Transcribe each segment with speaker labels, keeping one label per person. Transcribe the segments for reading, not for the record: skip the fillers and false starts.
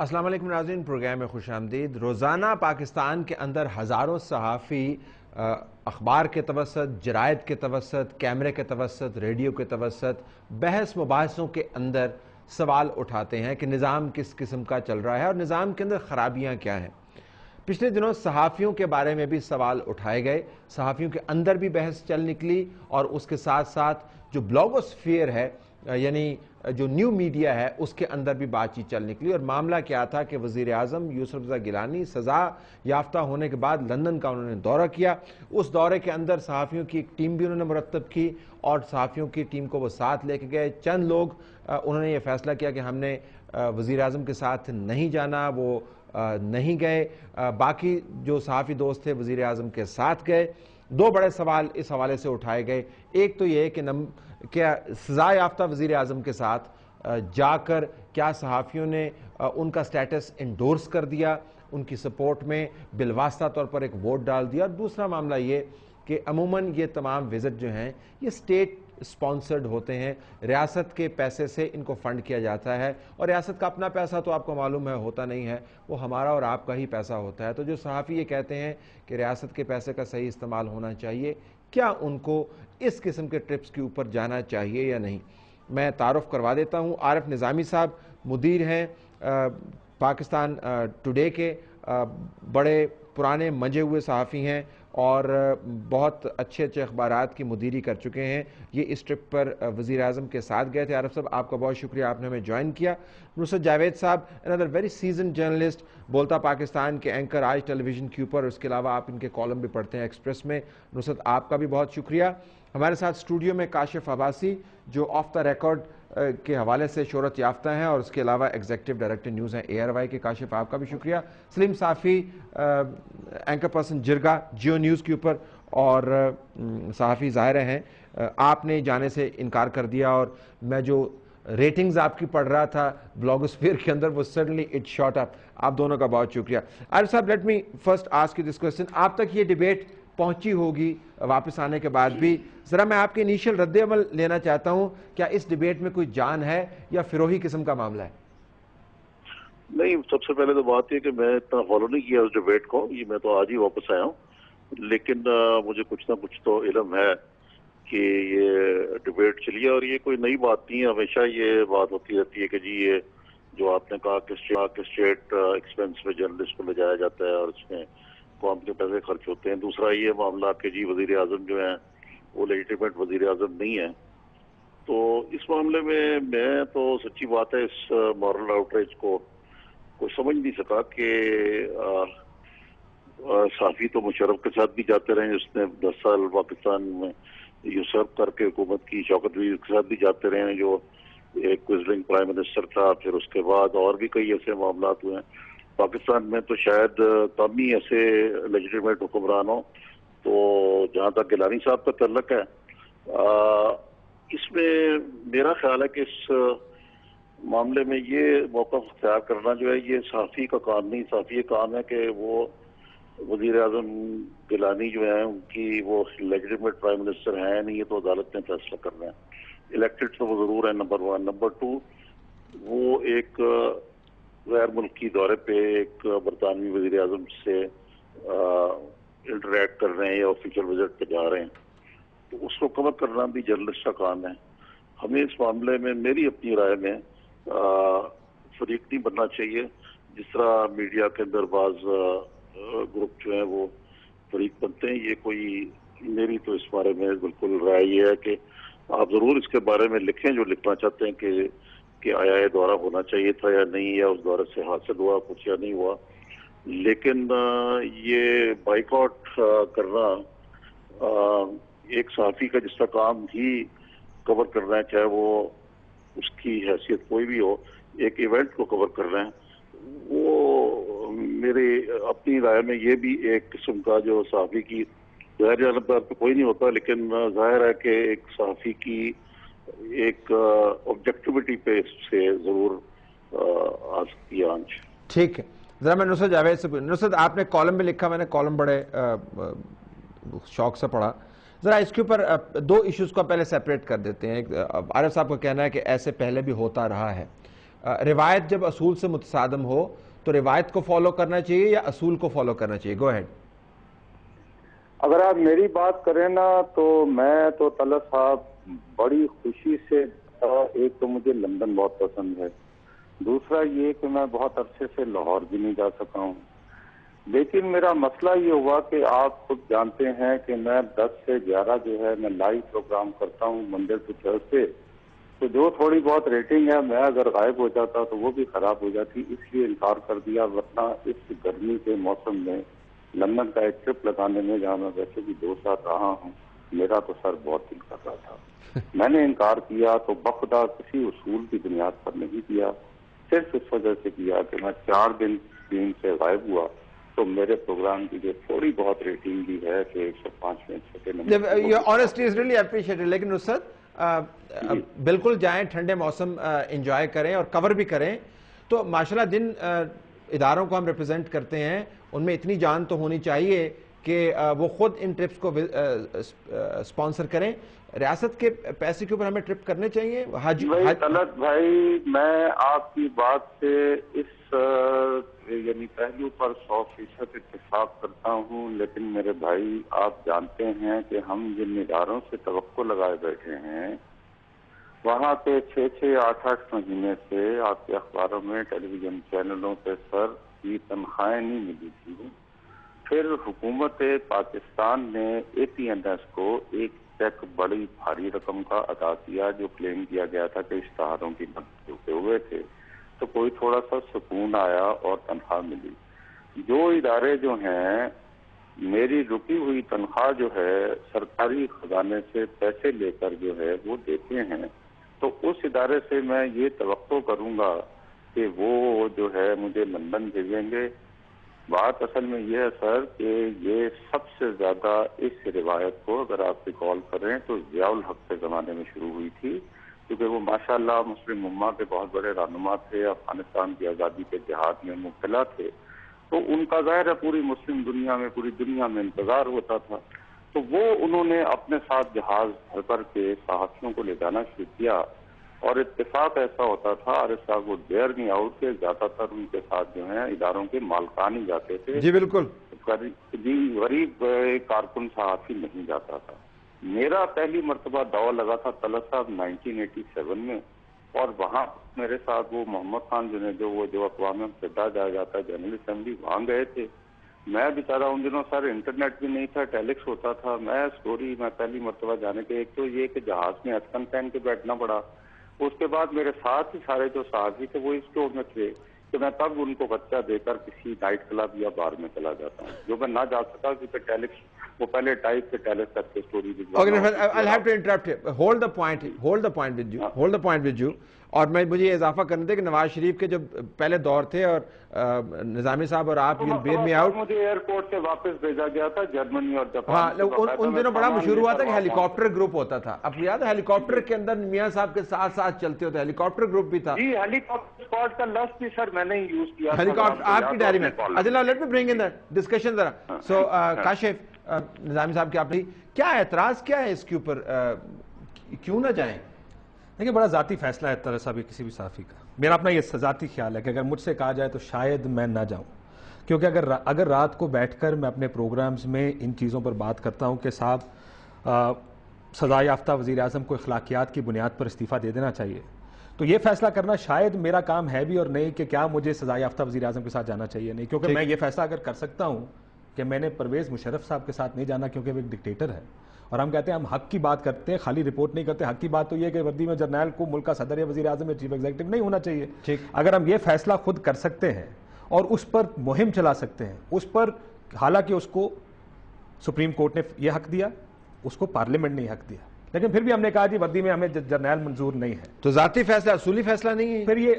Speaker 1: السلام علیکم ناظرین، پروگرام میں خوش آمدید۔ روزانہ پاکستان کے اندر ہزاروں صحافی اخبار کے توسط، جرائد کے توسط، کیمرے کے توسط، ریڈیو کے توسط بحث مباحثوں کے اندر سوال اٹھاتے ہیں کہ نظام کس قسم کا چل رہا ہے اور نظام کے اندر خرابیاں کیا ہیں۔ پچھلے دنوں صحافیوں کے بارے میں بھی سوال اٹھائے گئے، صحافیوں کے اندر بھی بحث چل نکلی اور اس کے ساتھ ساتھ جو بلاگوسفیئر ہے یعنی جو نیو میڈیا ہے اس کے اندر بھی بات چیت چل نکلی۔ اور معاملہ کیا تھا کہ وزیر اعظم یوسف رضا گیلانی سزا یافتہ ہونے کے بعد لندن کا انہوں نے دورہ کیا۔ اس دورے کے اندر صحافیوں کی ایک ٹیم بھی انہوں نے مرتب کی اور صحافیوں کی ٹیم کو وہ ساتھ لے کے گئے۔ چند لوگ انہوں نے یہ فیصلہ کیا کہ ہم نے وزیر اعظم کے ساتھ نہیں جانا، وہ نہیں گئے، باقی جو صحافی دوست تھے وزیر اعظم کے ساتھ گئے۔ دو بڑے سوال اس حوالے سے اٹھائے گئے۔ ایک تو یہ کہ کیا سزا یافتہ وزیر اعظم کے ساتھ جا کر کیا صحافیوں نے ان کا سٹیٹس انڈورس کر دیا، ان کی سپورٹ میں بالواسطہ طور پر ایک ووٹ ڈال دیا۔ اور دوسرا معاملہ یہ کہ عموماً یہ تمام وزٹ جو ہیں یہ اسٹیٹ سپانسرڈ ہوتے ہیں، ریاست کے پیسے سے ان کو فنڈ کیا جاتا ہے اور ریاست کا اپنا پیسہ تو آپ کو معلوم ہے ہوتا نہیں ہے، وہ ہمارا اور آپ کا ہی پیسہ ہوتا ہے۔ تو جو صحافی یہ کہتے ہیں کہ ریاست کے پیسے کا صحیح استعمال ہونا چاہیے، کیا ان کو اس قسم کے ٹرپس کے اوپر جانا چاہیے یا نہیں؟ میں تعارف کروا دیتا ہوں، عارف نظامی صاحب مدیر ہیں پاکستان ٹوڈے کے، بڑے پرانے منجے ہوئے صحافی ہیں اور بہت اچھے اچھے اخبارات کی مدیری کر چکے ہیں۔ یہ اس ٹرپ پر وزیر اعظم کے ساتھ گئے تھے۔ عارف صاحب آپ کا بہت شکریہ، آپ نے ہمیں جوائن کیا۔ نصرت جاوید صاحب another very seasoned جرنلسٹ، بولتا پاکستان کے اینکر آج ٹیلی ویژن کے اوپر، اس کے علاوہ آپ ان کے کالم بھی پڑھتے ہیں ایکسپریس میں۔ نصرت آپ کا بھی بہت شکریہ۔ ہمارے ساتھ اسٹوڈیو میں کاشف عباسی جو آف دا ریکارڈ کے حوالے سے شہرت یافتہ ہیں اور اس کے علاوہ ایگزیکٹو ڈائریکٹر نیوز ہیں ARY کے۔ کاشف آپ کا بھی شکریہ۔ سلیم صافی اینکر پرسن جرگہ جیو نیوز کے اوپر اور صحافی ظاہر ہیں، آپ نے جانے سے انکار کر دیا اور میں جو ریٹنگز آپ کی پڑھ رہا تھا بلاگوسفیئر کے اندر وہ سڈنلی اٹ شاٹ اپ۔ آپ دونوں کا بہت شکریہ۔ عارف صاحب let me first ask you this question, آپ تک یہ ڈیبیٹ پہنچی ہوگی واپس آنے کے بعد بھی، ذرا میں آپ کے انیشل رد عمل لینا چاہتا ہوں، کیا اس ڈیبیٹ میں کوئی جان ہے یا فروہی قسم کا معاملہ ہے؟
Speaker 2: نہیں، سب سے پہلے تو بات یہ کہ میں اتنا فالو نہیں کیا اس ڈیبیٹ کو، یہ میں تو آج ہی واپس آیا ہوں، لیکن مجھے کچھ نہ کچھ تو علم ہے کہ یہ ڈیبیٹ چلی ہے اور یہ کوئی نئی بات نہیں ہے۔ ہمیشہ یہ بات ہوتی رہتی ہے کہ جی یہ جو آپ نے کہا کہ اسٹیٹ ایکسپینس میں جرنلسٹ کو لے جایا جاتا ہے اور اس میں قوم کے پیسے خرچ ہوتے ہیں۔ دوسرا یہ معاملہ کہ جی وزیر اعظم جو ہیں وہ لیجیٹیمیٹ وزیر اعظم نہیں ہیں، تو اس معاملے میں تو سچی بات ہے اس مورل آؤٹریج کو کوئی سمجھ نہیں سکا کہ صحافی تو مشرف کے ساتھ بھی جاتے رہے، اس نے 10 سال پاکستان میں یوسرف کر کے حکومت کی، شوکت وزیر کے ساتھ بھی جاتے رہے ہیں جو ایک وزلنگ پرائم منسٹر تھا، پھر اس کے بعد اور بھی کئی ایسے معاملات ہوئے ہیں پاکستان میں، تو شاید کم ہی ایسے لیجیٹیمیٹ حکمران ہوں۔ تو جہاں تک گیلانی صاحب کا تعلق ہے، اس میں میرا خیال ہے کہ اس معاملے میں یہ موقف اختیار کرنا جو ہے یہ صحافی کا کام نہیں، صحافی کا کام ہے کہ وہ وزیر اعظم گیلانی جو ہیں ان کی وہ لیجیٹیمیٹ پرائم منسٹر ہیں نہیں، یہ تو عدالت نے فیصلہ کرنا ہے۔ الیکٹڈ تو وہ ضرور ہے، نمبر 1۔ نمبر 2 وہ ایک غیر ملکی دورے پہ ایک برطانوی وزیر اعظم سے انٹریکٹ کر رہے ہیں یا آفیشیل وزٹ پہ جا رہے ہیں، تو اس کو کور کرنا بھی جرنلسٹ کا کام ہے۔ ہمیں اس معاملے میں میری اپنی رائے میں فریق نہیں بننا چاہیے، جس طرح میڈیا کے اندر بعض گروپ جو ہیں وہ فریق بنتے ہیں۔ یہ کوئی میری تو اس بارے میں بالکل رائے یہ ہے کہ آپ ضرور اس کے بارے میں لکھیں جو لکھنا چاہتے ہیں کہ آیا یہ دورہ ہونا چاہیے تھا یا نہیں، یا اس دورے سے حاصل ہوا کچھ یا نہیں ہوا، لیکن یہ بائیکاٹ کرنا ایک صحافی کا جس کا کام ہی کور کرنا ہے، چاہے وہ اس کی حیثیت کوئی بھی ہو، ایک ایونٹ کو کور کر رہے ہیں، وہ میرے اپنی رائے میں یہ بھی ایک قسم کا جو صحافی کی ظاہر جانب پر کوئی نہیں ہوتا، لیکن ظاہر ہے کہ ایک صحافی کی ایک آبجیکٹیوٹی پہ اس سے ضرور آ سکتی ہے آنچ۔
Speaker 1: ٹھیک ہے، ذرا میں نصرت جاوید سے نصرت آپ نے کالم میں لکھا، میں نے کالم بڑے شوق سے پڑھا، ذرا اس کے اوپر دو ایشوز کو پہلے سیپریٹ کر دیتے ہیں۔ عارف صاحب کا کہنا ہے کہ ایسے پہلے بھی ہوتا رہا ہے، روایت جب اصول سے متصادم ہو تو روایت کو فالو کرنا چاہیے یا اصول کو فالو کرنا چاہیے؟ گو ہیڈ.
Speaker 3: اگر آپ میری بات کریں نا تو میں تو طلعت صاحب بڑی خوشی سے، ایک تو مجھے لندن بہت پسند ہے، دوسرا یہ کہ میں بہت عرصے سے لاہور بھی نہیں جا سکا ہوں. لیکن میرا مسئلہ یہ ہوا کہ آپ خود جانتے ہیں کہ میں 10 سے 11 جو ہے میں لائیو پروگرام کرتا ہوں منڈے ٹو تھرسڈے، تو جو تھوڑی بہت ریٹنگ ہے میں اگر غائب ہو جاتا تو وہ بھی خراب ہو جاتی، اس لیے انکار کر دیا. ورنہ اس گرمی کے موسم میں لندن کا ایک ٹرپ لگانے میں، جہاں میں ویسے بھی 2 سال رہا ہوں، میرا تو سر بہت دل کر رہا تھا. میں نے انکار کیا تو بخدا کسی اصول کی بنیاد پر نہیں کیا، صرف اس وجہ سے کیا کہ میں 4 دن اسکرین سے غائب ہوا تو میرے پروگرام کی جو تھوڑی بہت ریٹنگ بھی ہے کہ 105 میں چھٹے number.
Speaker 1: Your honesty is really appreciated. لیکن نصرت بالکل جائیں، ٹھنڈے موسم انجوائے کریں اور کور بھی کریں. تو ماشاءاللہ جن اداروں کو ہم ریپرزینٹ کرتے ہیں ان میں اتنی جان تو ہونی چاہیے کہ وہ خود ان ٹرپس کو سپانسر کریں. ریاست کے پیسے کے اوپر ہمیں ٹرپ کرنے چاہیے.
Speaker 3: طلعت بھائی میں آپ کی بات سے اس یعنی پہلو پر 100% اتفاق کرتا ہوں، لیکن میرے بھائی آپ جانتے ہیں کہ ہم جن اداروں سے توقع لگائے بیٹھے ہیں وہاں پہ 6 8 مہینے سے آپ کے اخباروں میں، ٹیلی ویژن چینلوں پہ سر کی تنخواہیں نہیں ملی تھی. پھر حکومت پاکستان نے APNS کو ایک چیک بڑی بھاری رقم کا ادا کیا جو کلیم کیا گیا تھا کہ اشتہاروں کی مدد رکے ہوئے تھے، تو کوئی تھوڑا سا سکون آیا اور تنخواہ ملی. جو ادارے جو ہیں میری رکی ہوئی تنخواہ جو ہے سرکاری خزانے سے پیسے لے کر جو ہے وہ دیتے ہیں، تو اس ادارے سے میں یہ توقع کروں گا کہ وہ جو ہے مجھے لندن بھیجیں گے. بات اصل میں یہ ہے سر کہ یہ سب سے زیادہ اس روایت کو اگر آپ ریکال کریں تو ضیاء الحق کے زمانے میں شروع ہوئی تھی، کیونکہ وہ ماشاءاللہ مسلم امہ کے بہت بڑے رہنما تھے، افغانستان کی آزادی کے جہاد میں مبتلا تھے، تو ان کا ظاہر ہے پوری مسلم دنیا میں، پوری دنیا میں انتظار ہوتا تھا. تو وہ انہوں نے اپنے ساتھ جہاز بھر کر کے صحافیوں کو لے جانا شروع کیا، اور اتفاق ایسا ہوتا تھا عارف صاحب وہ ڈیئر نہیں آؤٹ کے زیادہ تر ان کے ساتھ جو ہیں اداروں کے مالکان ہی جاتے تھے.
Speaker 1: جی بالکل.
Speaker 3: غریب کارکن صحافی نہیں جاتا تھا. میرا پہلی مرتبہ دعویٰ لگا تھا طلعت صاحب 1987 میں، اور وہاں میرے ساتھ وہ محمد خان جو اقوام متحدہ جایا جاتا ہے جنرل اسمبلی، وہاں گئے تھے. میں بیچارہ ان دنوں سر انٹرنیٹ بھی نہیں تھا، ٹیلیکس ہوتا تھا. میں پہلی مرتبہ جانے کے ایک تو یہ کہ جہاز میں اسکن پہن کے بیٹھنا پڑا، اس کے بعد میرے ساتھ ہی سارے جو صحافی تھے وہ اسٹور میں تھے کہ میں تب ان کو بچہ دے کر کسی نائٹ کلب یا بار میں چلا جاتا ہوں، جو میں نہ جا سکا کیونکہ ٹیلیکس وہ پہلے ٹائپ سے ٹیلیکس کر کے story
Speaker 1: I'll have to interrupt you. Hold the point with you. اور مجھے اضافہ کرنے تھے کہ نواز شریف کے جو پہلے دور تھے اور نظامی صاحب اور آپ بیر میں آؤٹ،
Speaker 3: مجھے ایئرپورٹ سے واپس بھیجا گیا تھا جرمنی اور جاپان.
Speaker 1: ہاں ان دنوں بڑا مشہور ہوا تھا کہ ہیلی کاپٹر گروپ ہوتا تھا. اب یاد ہے ہیلی کاپٹر کے اندر میاں صاحب کے ساتھ ساتھ چلتے ہوتے ہیلی کاپٹر گروپ بھی تھا.
Speaker 3: جی ہیلی کاپٹر اسکواڈ کا لفظ بھی سر میں نے یوز کیا.
Speaker 1: ہیلی کاپٹر آپ کی ڈائری میں. اچھا let me bring in the discussion ذرا. سو کاشف نظامی صاحب کی آپ نے کیا اعتراض کیا ہے اس کے اوپر، کیوں نہ جائیں؟
Speaker 4: دیکھیں بڑا ذاتی فیصلہ ہے طلعت صاحب کسی بھی صحافی کا. میرا اپنا یہ ذاتی خیال ہے کہ اگر مجھ سے کہا جائے تو شاید میں نہ جاؤں، کیونکہ اگر رات کو بیٹھ کر میں اپنے پروگرامز میں ان چیزوں پر بات کرتا ہوں کہ صاحب سزا یافتہ وزیر اعظم کو اخلاقیات کی بنیاد پر استعفیٰ دے دینا چاہیے، تو یہ فیصلہ کرنا شاید میرا کام ہے بھی اور نہیں کہ کیا مجھے سزا یافتہ وزیر اعظم کے ساتھ جانا چاہیے نہیں، کیونکہ میں یہ فیصلہ اگر کر سکتا ہوں کہ میں نے پرویز مشرف صاحب کے ساتھ نہیں جانا کیونکہ وہ ایک ڈکٹیٹر ہے، اور ہم کہتے ہیں ہم حق کی بات کرتے ہیں، خالی رپورٹ نہیں کرتے. حق کی بات تو یہ کہ وردی میں جرنیل کو ملک کا صدر یا وزیر اعظم یا چیف ایگزیکٹو نہیں ہونا چاہیے. اگر ہم یہ فیصلہ خود کر سکتے ہیں اور اس پر مہم چلا سکتے ہیں، اس پر حالانکہ اس کو سپریم کورٹ نے یہ حق دیا، اس کو پارلیمنٹ نے یہ حق دیا، لیکن پھر بھی ہم نے کہا جی وردی میں ہمیں جرنیل منظور نہیں ہے،
Speaker 1: تو ذاتی فیصلہ اصولی فیصلہ نہیں ہے.
Speaker 4: پھر یہ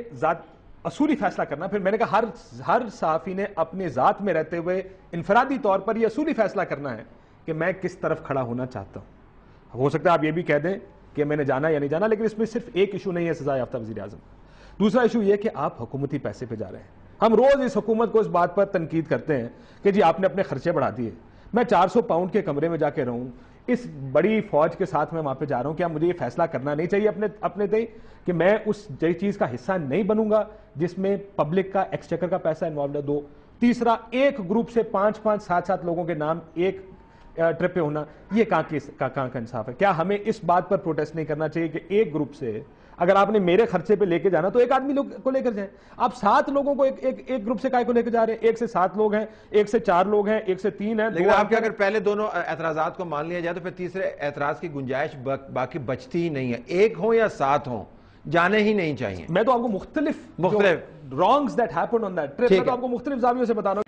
Speaker 4: اصولی فیصلہ کرنا، پھر میں نے کہا ہر صحافی نے اپنے ذات میں رہتے ہوئے انفرادی طور پر یہ اصولی فیصلہ کرنا ہے کہ میں کس طرف کھڑا ہونا چاہتا ہوں. ہو سکتا ہے آپ یہ بھی کہہ دیں کہ میں نے جانا یا نہیں جانا، لیکن اس میں صرف ایک ایشو نہیں ہے سزا یافتہ وزیر اعظم. دوسرا ایشو یہ کہ آپ حکومتی پیسے پہ جا رہے ہیں. ہم روز اس حکومت کو اس بات پر تنقید کرتے ہیں کہ جی آپ نے اپنے خرچے بڑھا دیے. میں 400 پاؤنڈ کے کمرے میں جا کے رہوں، اس بڑی فوج کے ساتھ میں وہاں پہ جا رہا ہوں. کیا مجھے یہ فیصلہ کرنا نہیں چاہیے اپنے تئیں کہ میں اس چیز کا حصہ نہیں بنوں گا جس میں پبلک کا ایکسچیکر کا پیسہ انوالوڈ ہے؟ 2. تیسرا، ایک گروپ سے 5-5 7-7 لوگوں کے نام ایک ٹرپ پہ ہونا، یہ کہاں کا انصاف ہے؟ کیا ہمیں اس بات پر پروٹیسٹ نہیں کرنا چاہیے کہ ایک گروپ سے اگر آپ نے میرے خرچے پہ لے کے جانا تو ایک آدمی کو لے کر جائیں؟ آپ 7 لوگوں کو ایک گروپ سے کائے کو لے کے جا رہے ہیں؟ 1 سے 7 لوگ ہیں، 1 سے 4 لوگ ہیں، 1 سے 3 ہیں.
Speaker 1: لیکن آپ کے اگر پہلے دونوں اعتراضات کو مان لیا جائے تو پھر تیسرے اعتراض کی گنجائش باقی بچتی ہی نہیں ہے. 1 ہوں یا 7 ہوں، جانے ہی نہیں چاہیے.
Speaker 4: میں تو آپ کو مختلف wrongs that happen on that trip, میں تو آپ کو مختلف زاویوں سے بتا رہا ہوں.